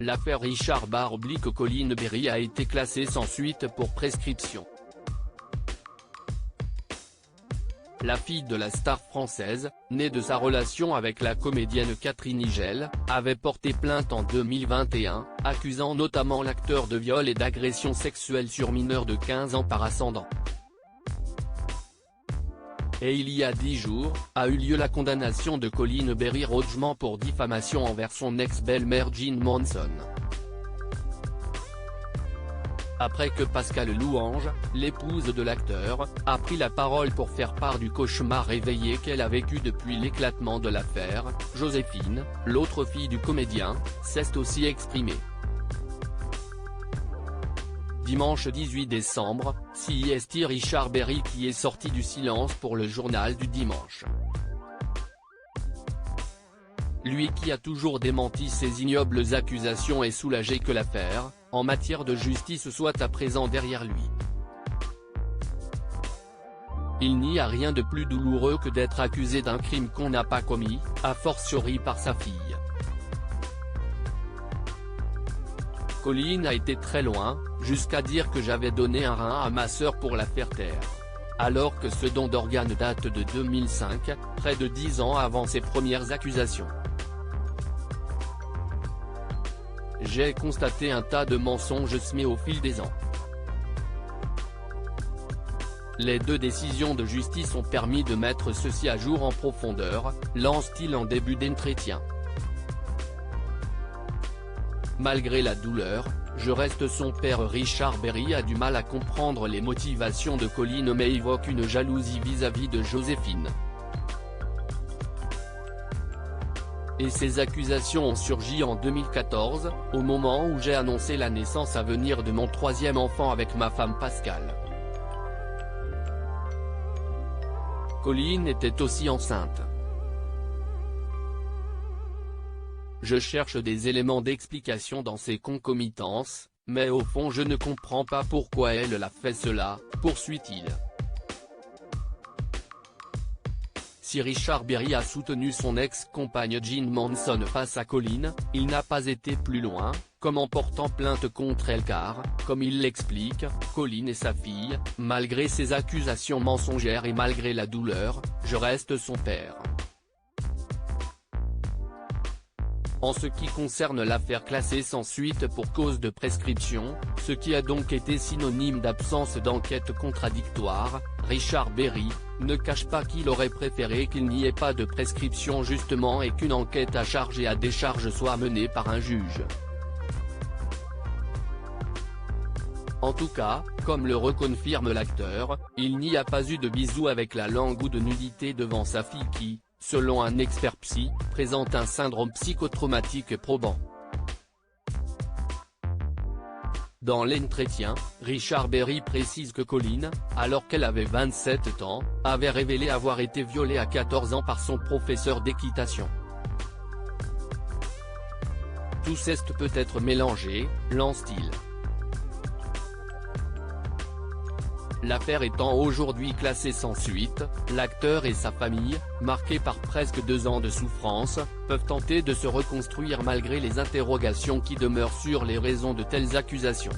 L'affaire Richard Colline Berry a été classée sans suite pour prescription. La fille de la star française, née de sa relation avec la comédienne Catherine Higel, avait porté plainte en 2021, accusant notamment l'acteur de viol et d'agression sexuelle sur mineur de 15 ans par ascendant. Et il y a 10 jours, a eu lieu la condamnation de Colline Berry Rodgman pour diffamation envers son ex-belle-mère Jean Monson. Après que Pascale Louange, l'épouse de l'acteur, a pris la parole pour faire part du cauchemar réveillé qu'elle a vécu depuis l'éclatement de l'affaire, Joséphine, l'autre fille du comédien, s'est aussi exprimée. Dimanche 18 décembre, c'est Richard Berry qui est sorti du silence pour le journal du dimanche. Lui qui a toujours démenti ces ignobles accusations est soulagé que l'affaire, en matière de justice, soit à présent derrière lui. Il n'y a rien de plus douloureux que d'être accusé d'un crime qu'on n'a pas commis, a fortiori par sa fille. Colline a été très loin, jusqu'à dire que j'avais donné un rein à ma sœur pour la faire taire. Alors que ce don d'organe date de 2005, près de 10 ans avant ses premières accusations. J'ai constaté un tas de mensonges semés au fil des ans. Les 2 décisions de justice ont permis de mettre ceci à jour en profondeur, lance-t-il en début d'entretien. Malgré la douleur, je reste son père. Richard Berry a du mal à comprendre les motivations de Colline mais évoque une jalousie vis-à-vis de Joséphine. Et ces accusations ont surgi en 2014, au moment où j'ai annoncé la naissance à venir de mon 3e enfant avec ma femme Pascale. Colline était aussi enceinte. Je cherche des éléments d'explication dans ces concomitances, mais au fond je ne comprends pas pourquoi elle a fait cela, poursuit-il. Si Richard Berry a soutenu son ex-compagne Jean Monson face à Colline, il n'a pas été plus loin, comme en portant plainte contre elle car, comme il l'explique, Colline est sa fille, malgré ses accusations mensongères et malgré la douleur, je reste son père. En ce qui concerne l'affaire classée sans suite pour cause de prescription, ce qui a donc été synonyme d'absence d'enquête contradictoire, Richard Berry ne cache pas qu'il aurait préféré qu'il n'y ait pas de prescription justement et qu'une enquête à charge et à décharge soit menée par un juge. En tout cas, comme le reconfirme l'acteur, il n'y a pas eu de bisous avec la langue ou de nudité devant sa fille qui, selon un expert psy, présente un syndrome psychotraumatique probant. Dans l'entretien, Richard Berry précise que Colline, alors qu'elle avait 27 ans, avait révélé avoir été violée à 14 ans par son professeur d'équitation. Tout ceste peut être mélangé, lance-t-il. L'affaire étant aujourd'hui classée sans suite, l'acteur et sa famille, marqués par presque 2 ans de souffrance, peuvent tenter de se reconstruire malgré les interrogations qui demeurent sur les raisons de telles accusations.